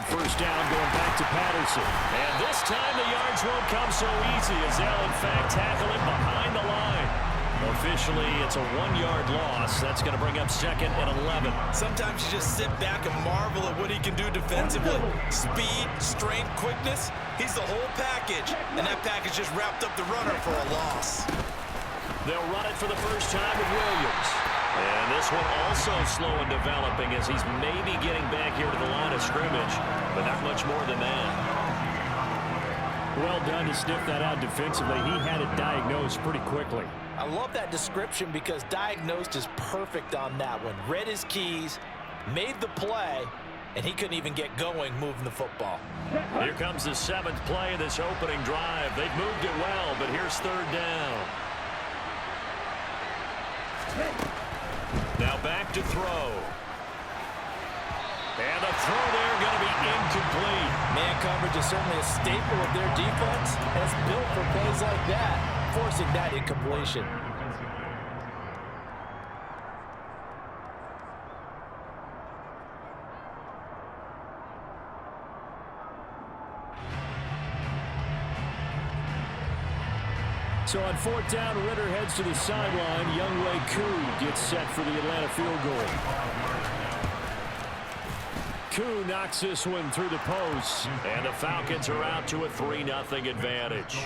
first down going back to Patterson. And this time the yards won't come so easy as they'll, in fact, tackle him behind the line. Officially, it's a 1-yard loss. That's going to bring up 2nd and 11. Sometimes you just sit back and marvel at what he can do defensively. Speed, strength, quickness. He's the whole package. And that package just wrapped up the runner for a loss. They'll run it for the first time with Williams. And this one also slow in developing as he's maybe getting back here to the line of scrimmage, but not much more than that. Well done to sniff that out defensively. He had it diagnosed pretty quickly. I love that description because diagnosed is perfect on that one. Read his keys, made the play, and he couldn't even get going moving the football. Here comes the 7th play of this opening drive. They've moved it well, but here's 3rd down. Now back to throw. And the throw there going to be incomplete. Man coverage is certainly a staple of their defense, and it's built for plays like that, forcing that incompletion. So on 4th down, Ritter heads to the sideline. Younghoe Koo gets set for the Atlanta field goal. Koo knocks this one through the post, and the Falcons are out to a 3-0 advantage.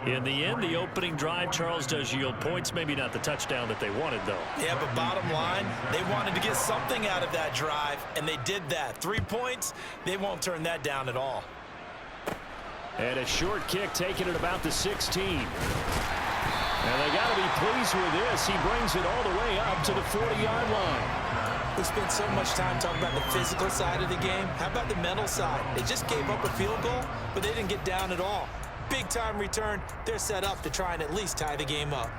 In the end, the opening drive, Charles, does yield points. Maybe not the touchdown that they wanted, though. Yeah, but bottom line, they wanted to get something out of that drive, and they did that. 3 points, they won't turn that down at all. And a short kick taken at about the 16. And they got to be pleased with this. He brings it all the way up to the 40-yard line. We spent so much time talking about the physical side of the game. How about the mental side? They just gave up a field goal, but they didn't get down at all. Big-time return. They're set up to try and at least tie the game up.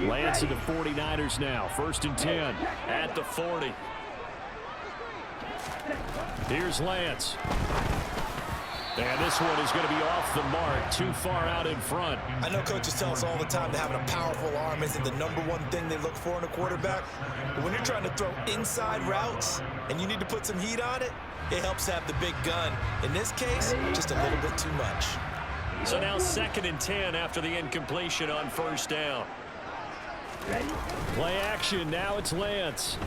Lance of the 49ers now. 1st and 10 at the 40. Here's Lance. And this one is going to be off the mark, too far out in front. I know coaches tell us all the time that having a powerful arm isn't the #1 thing they look for in a quarterback. But when you're trying to throw inside routes and you need to put some heat on it, it helps have the big gun. In this case, just a little bit too much. So now 2nd and 10 after the incompletion on 1st down. Play action. Now it's Lance.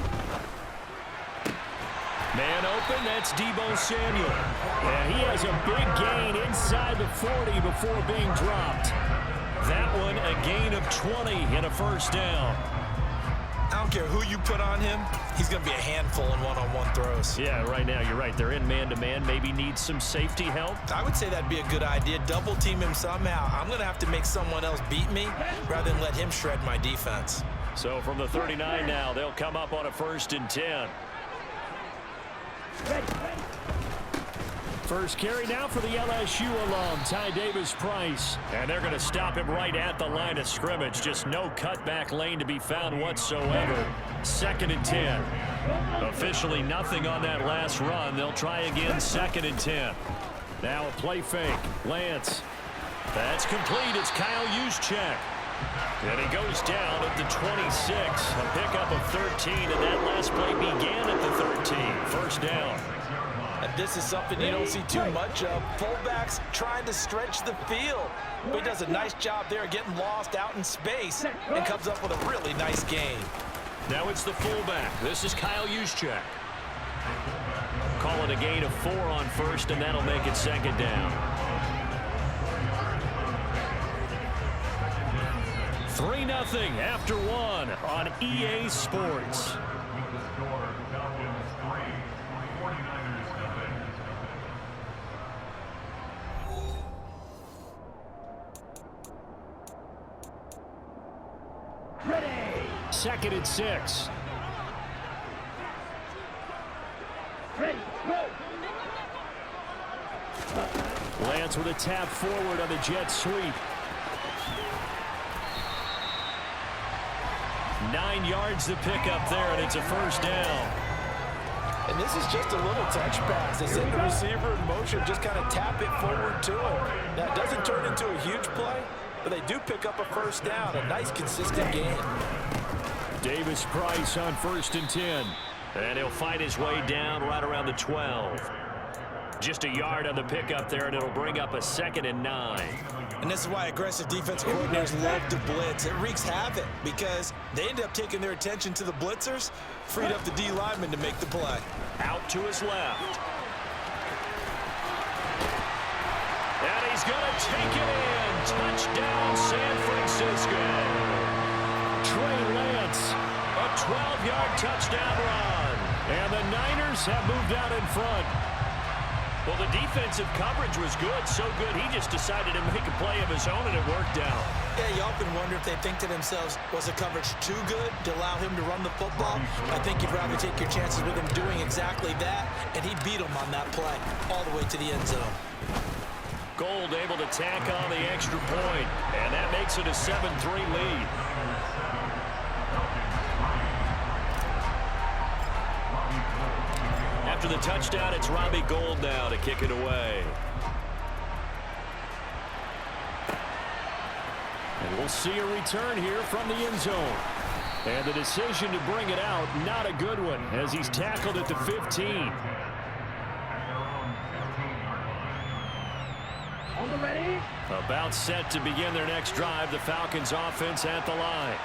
Man open. That's Deebo Samuel. And he has a big gain inside the 40 before being dropped. That one a gain of 20 and a 1st down. I don't care who you put on him. He's going to be a handful in one-on-one throws. Yeah, right now you're right. They're in man-to-man. Maybe needs some safety help. I would say that'd be a good idea. Double team him somehow. I'm going to have to make someone else beat me rather than let him shred my defense. So from the 39 now, they'll come up on a 1st and 10. First carry now for the LSU alum, Ty Davis-Price. And they're going to stop him right at the line of scrimmage. Just no cutback lane to be found whatsoever. 2nd and 10. Officially nothing on that last run. They'll try again, 2nd and 10. Now a play fake. Lance. That's complete. It's Kyle Juszczyk. And he goes down at the 26. A pickup of 13, and that last play began at the 13. 1st down. And this is something you don't see too much of. Fullbacks trying to stretch the field. But he does a nice job there getting lost out in space and comes up with a really nice gain. Now it's the fullback. This is Kyle Juszczyk. Call it a gain of 4 on 1st, and that'll make it 2nd down. 3-0 after 1 on EA Sports. Ready. 2nd and 6. Ready, go. Lance Jets with a tap forward on the jet sweep. 9 yards to pick up there, and it's a first down. And this is just a little touch pass. They send the receiver in motion, just kind of tap it forward to him. Now, it doesn't turn into a huge play, but they do pick up a first down. A nice, consistent gain. Davis Price on 1st and 10. And he'll fight his way down right around the 12. Just a yard on the pickup there, and it'll bring up a 2nd and 9. And this is why aggressive defensive coordinators love to blitz. It wreaks havoc because they end up taking their attention to the blitzers, freed up the D lineman to make the play. Out to his left. And he's going to take it in. Touchdown, San Francisco. Trey Lance, a 12-yard touchdown run. And the Niners have moved out in front. Well, the defensive coverage was good, so good he just decided to make a play of his own, and it worked out. Yeah, you often wonder if they think to themselves, was the coverage too good to allow him to run the football? I think you'd rather take your chances with him doing exactly that, and he beat him on that play all the way to the end zone. Gold able to tack on the extra point, and that makes it a 7-3 lead. After the touchdown, it's Robbie Gould now to kick it away. And we'll see a return here from the end zone. And the decision to bring it out, not a good one, as he's tackled at the 15. About set to begin their next drive. The Falcons offense at the line.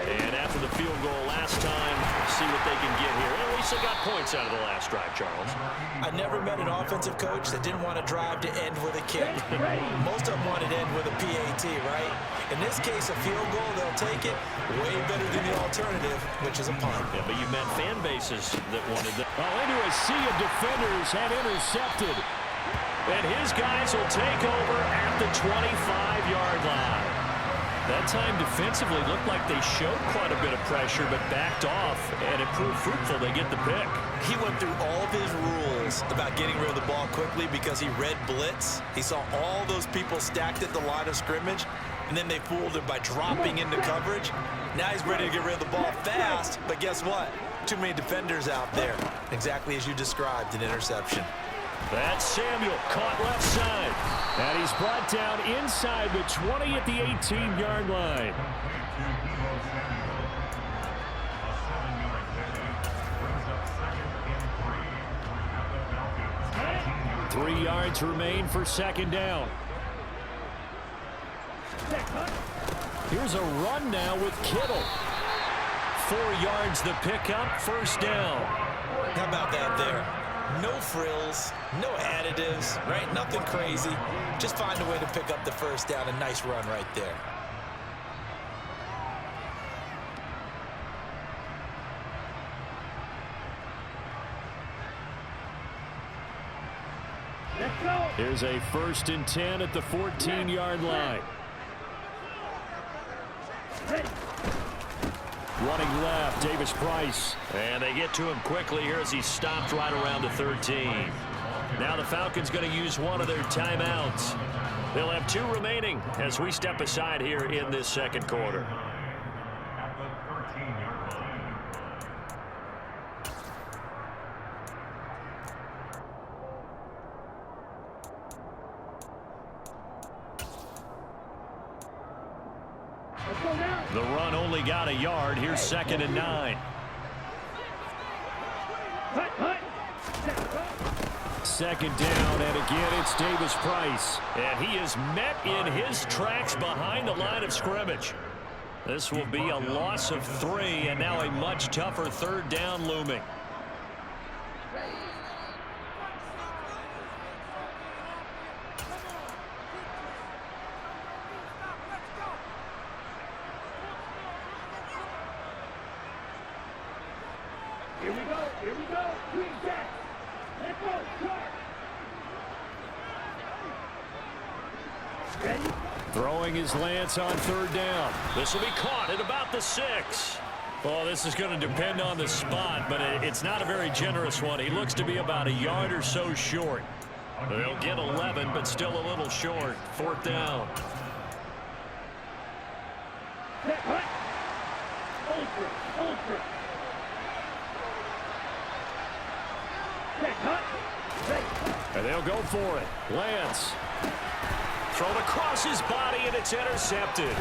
And after the field goal last time, see what they can get here. At least they got points out of the last drive, Charles. I never met an offensive coach that didn't want to drive to end with a kick. Most of them wanted to end with a PAT, right? In this case, a field goal, they'll take it way better than the alternative, which is a punt. Yeah, but you met fan bases that wanted that. Oh, into a sea of defenders and intercepted. And his guys will take over at the 25-yard line. That time defensively looked like they showed quite a bit of pressure, but backed off, and it proved fruitful. They get the pick. He went through all of his rules about getting rid of the ball quickly because he read blitz. He saw all those people stacked at the line of scrimmage, and then they fooled him by dropping into coverage. Now he's ready to get rid of the ball fast, but guess what? Too many defenders out there. Exactly as you described, an interception. That's Samuel, caught left side. And he's brought down inside the 20 at the 18-yard line. Three yards remain for 2nd down. Here's a run now with Kittle. 4 yards the pickup, 1st down. How about that there? No frills, no additives, right? Nothing crazy. Just find a way to pick up the 1st down. A nice run right there. Here's a 1st and 10 at the 14-yard line. Running left, Davis Price. And they get to him quickly here as he's stopped right around the 13. Now the Falcons going to use one of their timeouts. They'll have 2 remaining as we step aside here in this 2nd quarter. The run only got a yard. Here's 2nd and 9. 2nd down, and again it's Davis Price. And he is met in his tracks behind the line of scrimmage. This will be a loss of 3, and now a much tougher 3rd down looming. Here we go. Green jack. Let's go. Start. Ready? Throwing his Lance on 3rd down. This will be caught at about the 6. Well, this is going to depend on the spot, but it's not a very generous one. He looks to be about a yard or so short. They'll get 11, but still a little short. 4th down. And they'll go for it. Lance. Thrown across his body, and it's intercepted.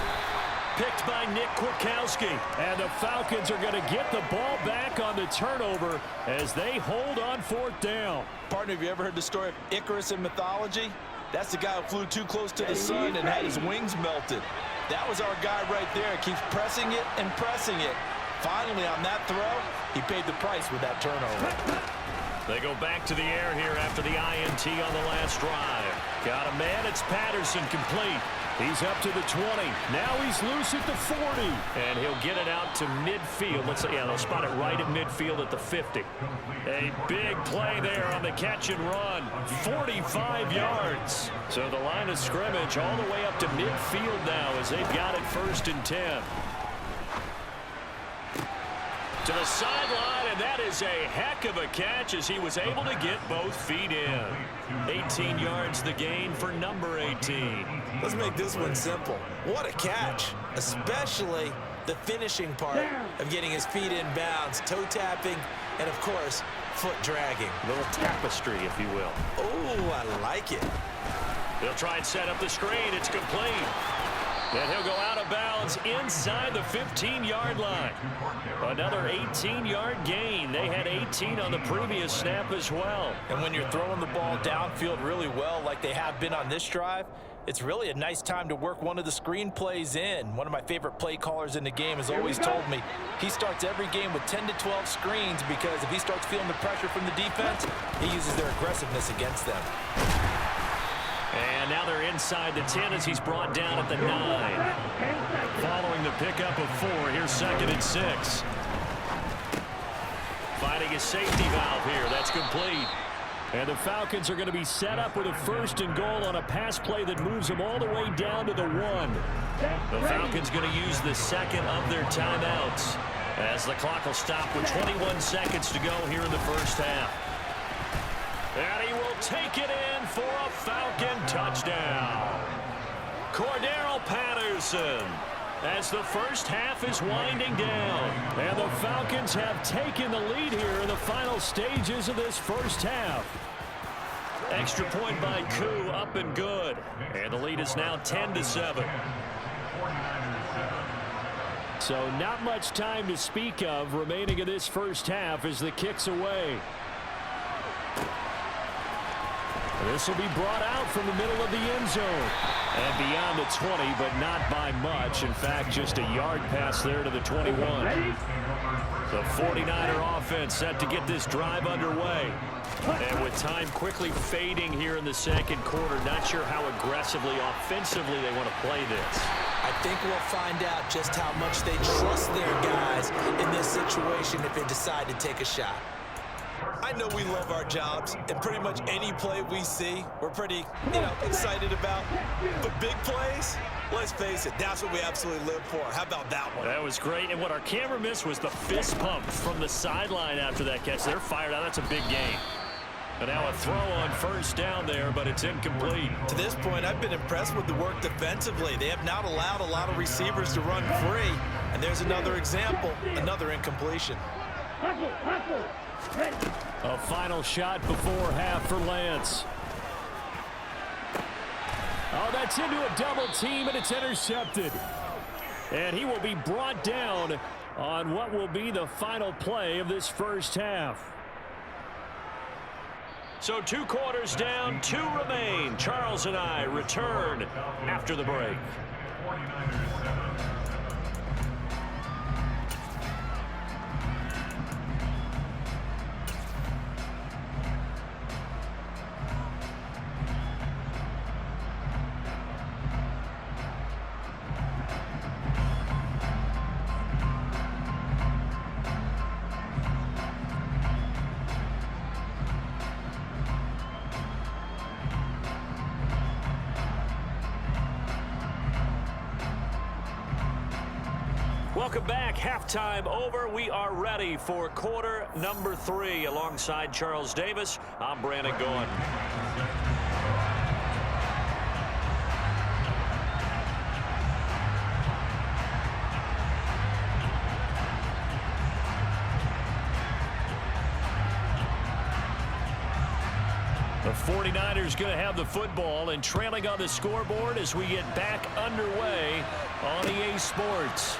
Picked by Nick Kwiatkowski. And the Falcons are going to get the ball back on the turnover as they hold on 4th down. Partner, have you ever heard the story of Icarus in mythology? That's the guy who flew too close to the sun and had his wings melted. That was our guy right there. Keeps pressing it and pressing it. Finally, on that throw, he paid the price with that turnover. They go back to the air here after the INT on the last drive. Got a man. It's Patterson, complete. He's up to the 20. Now he's loose at the 40. And he'll get it out to midfield. Let's say, yeah, they'll spot it right at midfield at the 50. A big play there on the catch and run. 45 yards. So the line of scrimmage all the way up to midfield now as they've got it 1st and 10. To the sideline, and that is a heck of a catch as he was able to get both feet in. 18 yards the gain for number 18. Let's make this one simple. What a catch, especially the finishing part of getting his feet in bounds, toe tapping, and of course, foot dragging. A little tapestry, if you will. Oh, I like it. They'll try and set up the screen. It's complete. And he'll go out of bounds inside the 15-yard line. Another 18-yard gain. They had 18 on the previous snap as well. And when you're throwing the ball downfield really well like they have been on this drive, it's really a nice time to work one of the screen plays in. One of my favorite play callers in the game has always told me he starts every game with 10 to 12 screens because if he starts feeling the pressure from the defense, he uses their aggressiveness against them. And now they're inside the 10 as he's brought down at the 9. Following the pickup of 4, here's 2nd and 6. Finding a safety valve here. That's complete. And the Falcons are going to be set up with a 1st and goal on a pass play that moves them all the way down to the 1. The Falcons going to use the 2nd of their timeouts as the clock will stop with 21 seconds to go here in the 1st half. And he will take it in for a Falcon touchdown. Cordero Patterson as the 1st half is winding down. And the Falcons have taken the lead here in the final stages of this 1st half. Extra point by Koo, up and good. And the lead is now 10-7. So not much time to speak of remaining in this 1st half as the kick's away. This will be brought out from the middle of the end zone. And beyond the 20, but not by much. In fact, just a yard pass there to the 21. The 49er offense set to get this drive underway. And with time quickly fading here in the 2nd quarter, not sure how aggressively, offensively they want to play this. I think we'll find out just how much they trust their guys in this situation if they decide to take a shot. I know we love our jobs, and pretty much any play we see, we're pretty, excited about. But big plays, let's face it, that's what we absolutely live for. How about that one? That was great, and what our camera missed was the fist pump from the sideline after that catch. They're fired out. That's a big gain. And now a throw on 1st down there, but it's incomplete. To this point, I've been impressed with the work defensively. They have not allowed a lot of receivers to run free. And there's another example, another incompletion. A final shot before half for Lance. Oh, that's into a double team, and it's intercepted. And he will be brought down on what will be the final play of this 1st half. So 2 quarters down, 2 remain. Charles and I return after the break. Welcome back. Halftime over. We are ready for quarter number 3. Alongside Charles Davis, I'm Brandon Gaughan. 49ers going to have the football and trailing on the scoreboard as we get back underway on EA Sports.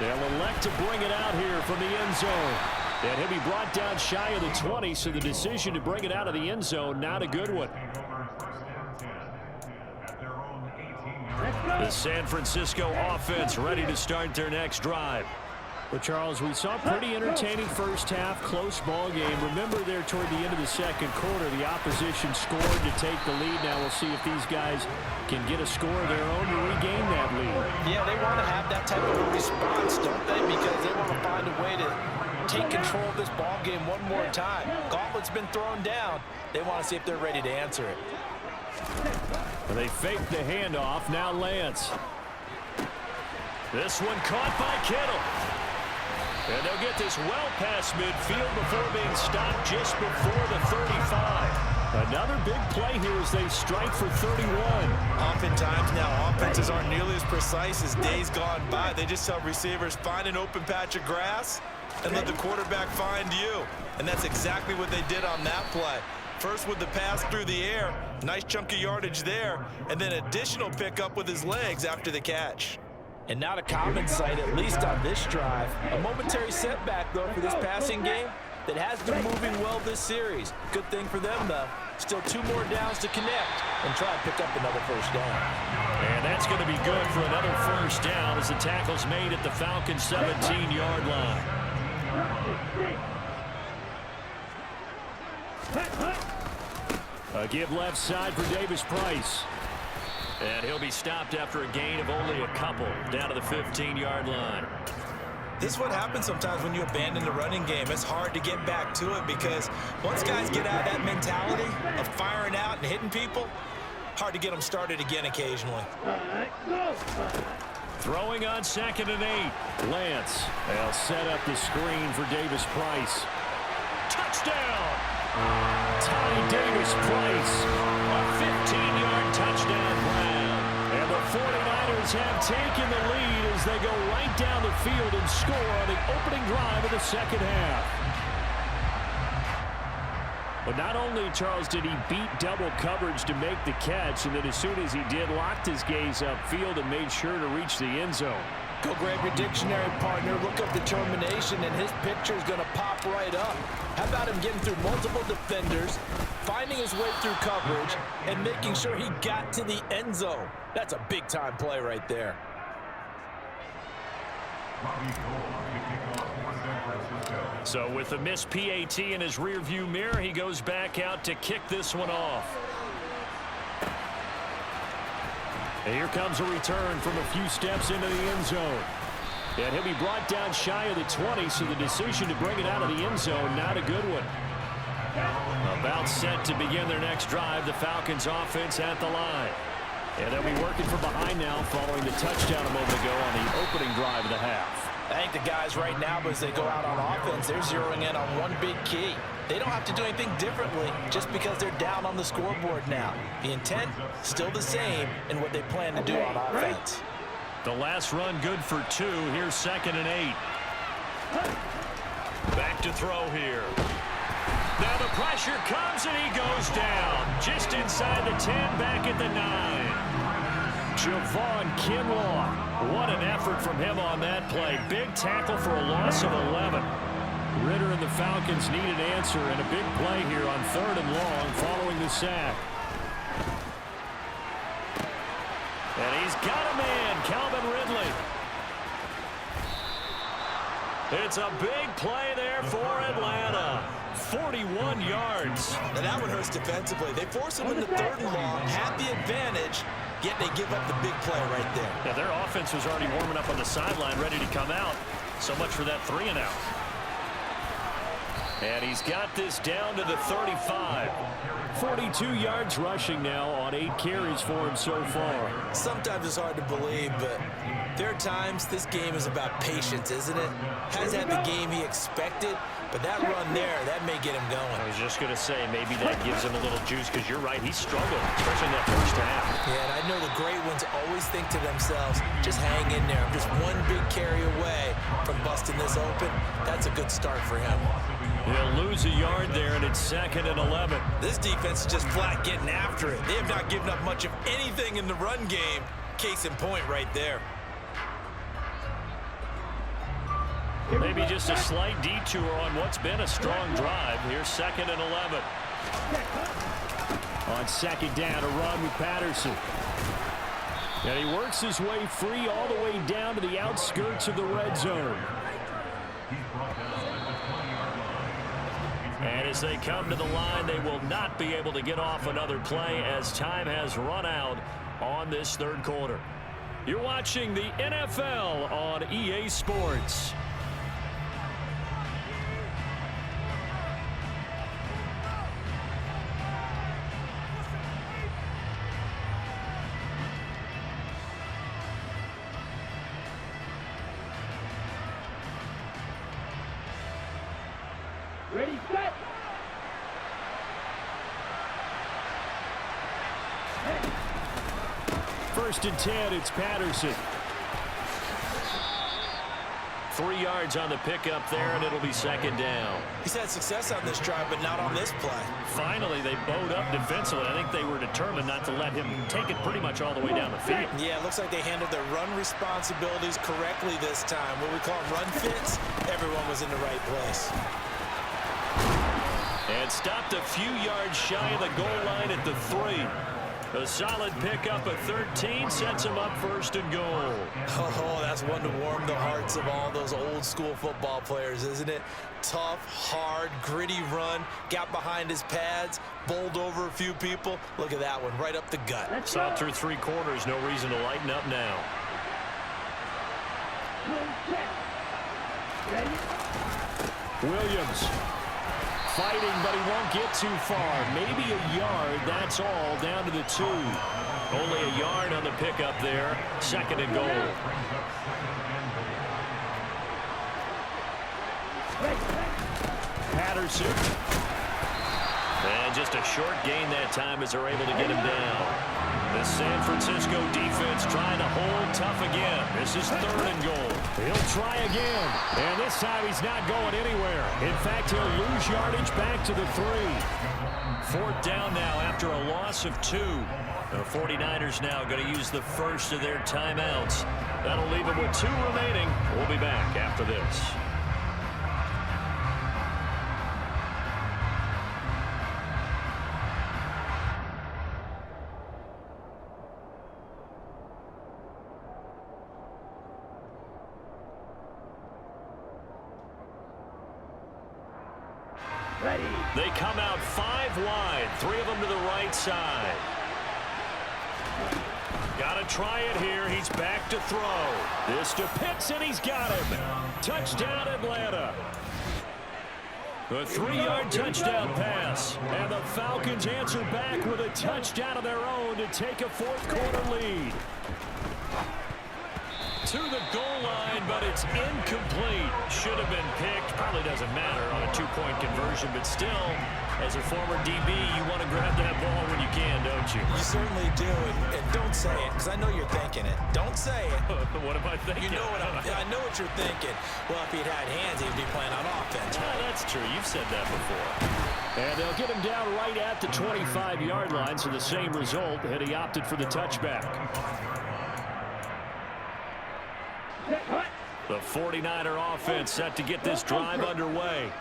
They'll elect to bring it out here from the end zone. And he'll be brought down shy of the 20, so the decision to bring it out of the end zone, not a good one. The San Francisco offense ready to start their next drive. Well, Charles, we saw a pretty entertaining first half, close ball game. Remember there toward the end of the second quarter, the opposition scored to take the lead. Now we'll see if these guys can get a score of their own to regain that lead. Yeah, they want to have that type of a response, don't they? Because they want to find a way to take control of this ball game one more time. Gauntlet's been thrown down. They want to see if they're ready to answer it. They fake the handoff. Now Lance. This one caught by Kittle. And they'll get this well past midfield before being stopped just before the 35. Another big play here as they strike for 31. Oftentimes now, offenses aren't nearly as precise as days gone by. They just tell receivers, find an open patch of grass and let the quarterback find you. And that's exactly what they did on that play. First with the pass through the air, nice chunk of yardage there, and then additional pickup with his legs after the catch. And not a common sight, at least on this drive. A momentary setback, though, for this passing game that has been moving well this series. Good thing for them, though. Still 2 more downs to connect and try to pick up another first down. And that's going to be good for another first down as the tackle's made at the Falcons' 17-yard line. A give left side for Davis Price. And he'll be stopped after a gain of only a couple down to the 15-yard line. This is what happens sometimes when you abandon the running game. It's hard to get back to it because once guys get out of that mentality of firing out and hitting people, hard to get them started again occasionally. Throwing on 2nd and 8. Lance. They'll set up the screen for Davis Price. Touchdown! Ty Davis Price. A 15-yard touchdown grab. And the 49ers have taken the lead as they go right down the field and score on the opening drive of the second half. But not only, Charles, did he beat double coverage to make the catch, and then as soon as he did, locked his gaze upfield and made sure to reach the end zone. Go grab your dictionary, partner. Look up determination, and his picture is going to pop right up. How about him getting through multiple defenders, finding his way through coverage, and making sure he got to the end zone? That's a big-time play right there. So with the missed PAT in his rearview mirror, he goes back out to kick this one off. And here comes a return from a few steps into the end zone. And he'll be brought down shy of the 20, so the decision to bring it out of the end zone, not a good one. About set to begin their next drive, the Falcons offense at the line. And they'll be working from behind now following the touchdown a moment ago on the opening drive of the half. I think the guys right now, as they go out on offense, they're zeroing in on one big key. They don't have to do anything differently just because they're down on the scoreboard now. The intent, still the same in what they plan to do on offense. The last run good for 2. Here's 2nd and 8. Back to throw here. Now the pressure comes and he goes down. Just inside the 10, back at the 9. Javon Kinlaw. What an effort from him on that play. Big tackle for a loss of 11. Ritter and the Falcons need an answer, and a big play here on 3rd and long following the sack. And he's got a man, Calvin Ridley. It's a big play there for Atlanta. 41 yards. And that one hurts defensively. They force him into 3rd and long, had the advantage, yet they give up the big play right there. Yeah, their offense was already warming up on the sideline, ready to come out. So much for that 3 and out. And he's got this down to the 35. 42 yards rushing now on 8 carries for him so far. Sometimes it's hard to believe, but there are times this game is about patience, isn't it? Hasn't had the game he expected, but that run there, that may get him going. I was just going to say, maybe that gives him a little juice, because you're right, he struggled, especially in that first half. Yeah, and I know the great ones always think to themselves, just hang in there. I'm just one big carry away from busting this open. That's a good start for him. He'll lose a yard there, and it's 2nd and 11. This defense is just flat getting after it. They have not given up much of anything in the run game. Case in point right there. Maybe just a slight detour on what's been a strong drive. Here's 2nd and 11. On 2nd down, a run with Patterson. And he works his way free all the way down to the outskirts of the red zone. And as they come to the line, they will not be able to get off another play as time has run out on this 3rd quarter. You're watching the NFL on EA Sports. Ready, set. 1st and 10, it's Patterson. 3 yards on the pickup there, and it'll be 2nd down. He's had success on this drive, but not on this play. Finally, they bowed up defensively. I think they were determined not to let him take it pretty much all the way down the field. Yeah, it looks like they handled their run responsibilities correctly this time. What we call run fits, everyone was in the right place. And stopped a few yards shy of the goal line at the 3. A solid pickup of 13 sets him up 1st and goal. Oh, that's one to warm the hearts of all those old school football players, isn't it? Tough, hard, gritty run, got behind his pads, bowled over a few people. Look at that one, right up the gut. Saw through 3 quarters, no reason to lighten up now. Williams. Fighting, but he won't get too far. Maybe a yard, that's all, down to the 2. Only a yard on the pickup there. 2nd and goal. Patterson. And just a short gain that time as they're able to get him down. The San Francisco defense trying to hold tough again. This is 3rd and goal. He'll try again. And this time he's not going anywhere. In fact, he'll lose yardage back to the 3. 4th down now after a loss of 2. The 49ers now going to use the first of their timeouts. That'll leave them with 2 remaining. We'll be back after this. They come out 5 wide, 3 of them to the right side. Got to try it here. He's back to throw. This to Pitts, and he's got him. Touchdown, Atlanta. A 3-yard touchdown pass. And the Falcons answer back with a touchdown of their own to take a 4th quarter lead. To the goal line, but it's incomplete. Should have been picked. Probably doesn't matter on a 2-point conversion, but still, as a former DB, you want to grab that ball when you can, don't you? You certainly do, and don't say it, because I know you're thinking it. Don't say it. What am I thinking? You know what I know what you're thinking. Well, if he'd had hands, he'd be playing on offense. Yeah, that's true. You've said that before. And they'll get him down right at the 25-yard line, so the same result, and he opted for the touchback. The 49er offense set to get this drive underway.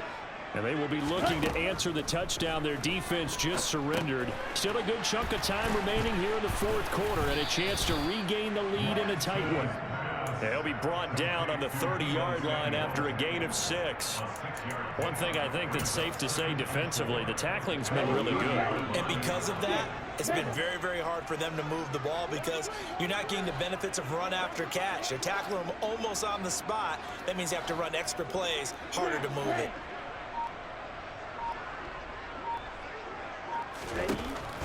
And they will be looking to answer the touchdown their defense just surrendered. Still a good chunk of time remaining here in the 4th quarter and a chance to regain the lead in a tight one. They'll be brought down on the 30-yard line after a gain of 6. One thing I think that's safe to say defensively, the tackling's been really good. And because of that, it's been very, very hard for them to move the ball because you're not getting the benefits of run after catch. You're tackling them almost on the spot. That means you have to run extra plays, harder to move it.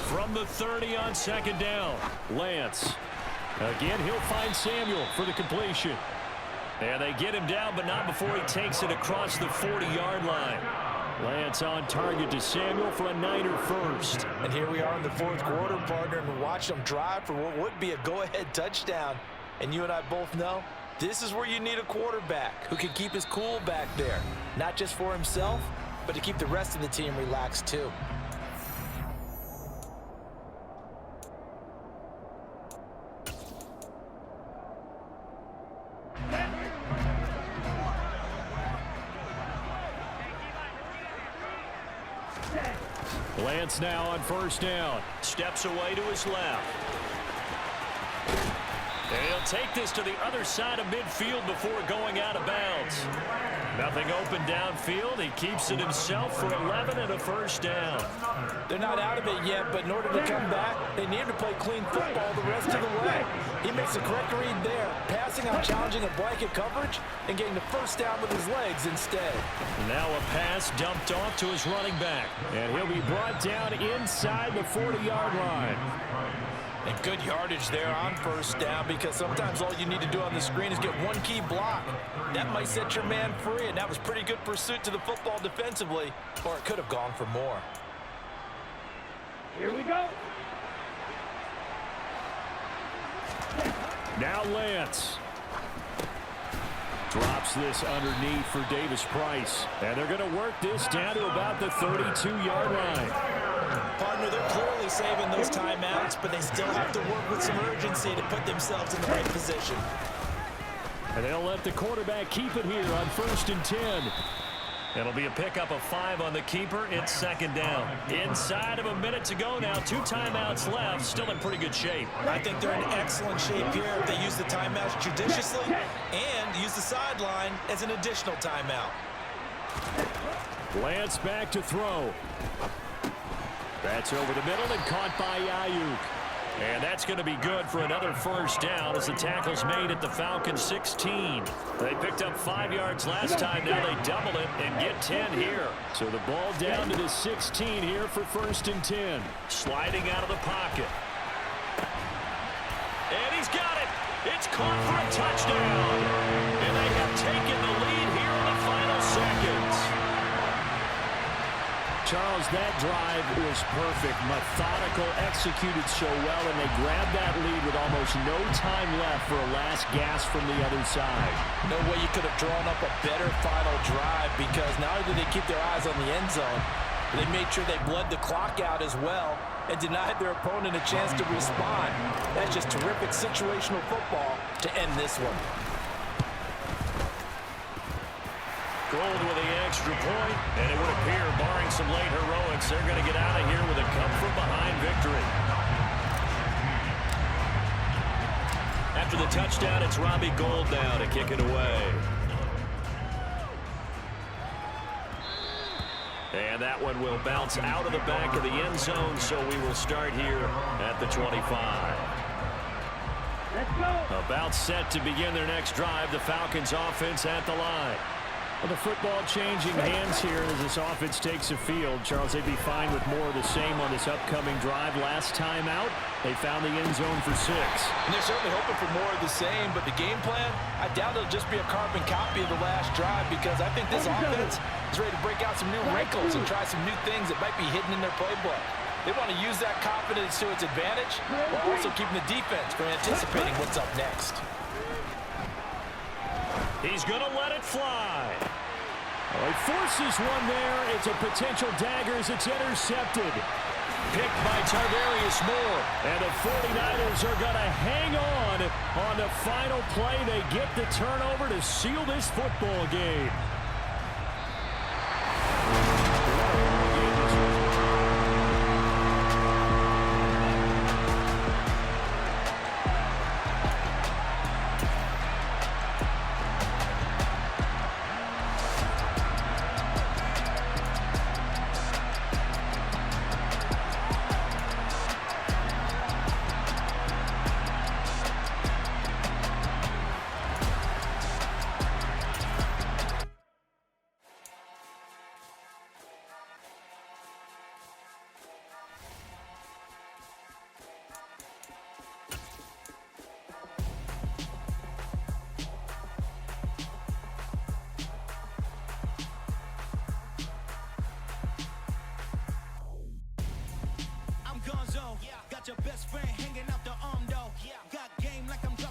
From the 30 on 2nd down, Lance. Again, he'll find Samuel for the completion. And they get him down, but not before he takes it across the 40-yard line. Lance on target to Samuel for a Niner first. And here we are in the 4th quarter, partner, and watch them drive for what would be a go-ahead touchdown. And you and I both know this is where you need a quarterback who can keep his cool back there, not just for himself, but to keep the rest of the team relaxed too. Lance now on first down. Steps away to his left. And he'll take this to the other side of midfield before going out of bounds. Nothing open downfield. He keeps it himself for 11 and a first down. They're not out of it yet, but in order to come back, they need to play clean football the rest of the way. He makes the correct read there, passing on challenging a blanket coverage and getting the first down with his legs instead. Now a pass dumped off to his running back. And he'll be brought down inside the 40-yard line. And good yardage there on first down, because sometimes all you need to do on the screen is get one key block. That might set your man free, and that was pretty good pursuit to the football defensively, or it could have gone for more. Here we go. Now Lance. Drops this underneath for Davis Price. And they're going to work this down to about the 32-yard line. Partner, they're clearly saving those timeouts, but they still have to work with some urgency to put themselves in the right position. And they'll let the quarterback keep it here on 1st and 10. It'll be a pickup of 5 on the keeper. It's second down. Inside of a minute to go now. 2 timeouts left. Still in pretty good shape. I think they're in excellent shape here if they use the timeouts judiciously and use the sideline as an additional timeout. Lance back to throw. That's over the middle and caught by Ayuk. And that's going to be good for another first down as the tackle's made at the Falcons 16. They picked up 5 yards last time. Now they double it and get 10 here. So the ball down to the 16 here for 1st and 10. Sliding out of the pocket. And he's got it. It's caught for a touchdown. And they have taken the lead here in the final seconds. Charles, that drive was perfect. Methodical, executed so well, and they grabbed that lead with almost no time left for a last gasp from the other side. No way you could have drawn up a better final drive, because not only did they keep their eyes on the end zone, they made sure they bled the clock out as well and denied their opponent a chance to respond. That's just terrific situational football to end this one. Gold with the extra point, and it would appear, barring some late heroics, they're going to get out of here with a come-from-behind victory. After the touchdown, it's Robbie Gould now to kick it away. And that one will bounce out of the back of the end zone, so we will start here at the 25. Let's go. About set to begin their next drive, the Falcons offense at the line. Well, the football changing hands here as this offense takes the field. Charles, they'd be fine with more of the same on this upcoming drive. Last time out, they found the end zone for 6. And they're certainly hoping for more of the same, but the game plan, I doubt it'll just be a carbon copy of the last drive, because I think this offense is ready to break out some new wrinkles and try some new things that might be hidden in their playbook. They want to use that confidence to its advantage while also keeping the defense from anticipating what's up next. He's going to let it fly. Oh, he forces one there. It's a potential dagger as it's intercepted. Picked by Tarvarius Moore. And the 49ers are going to hang on the final play. They get the turnover to seal this football game. Got your best friend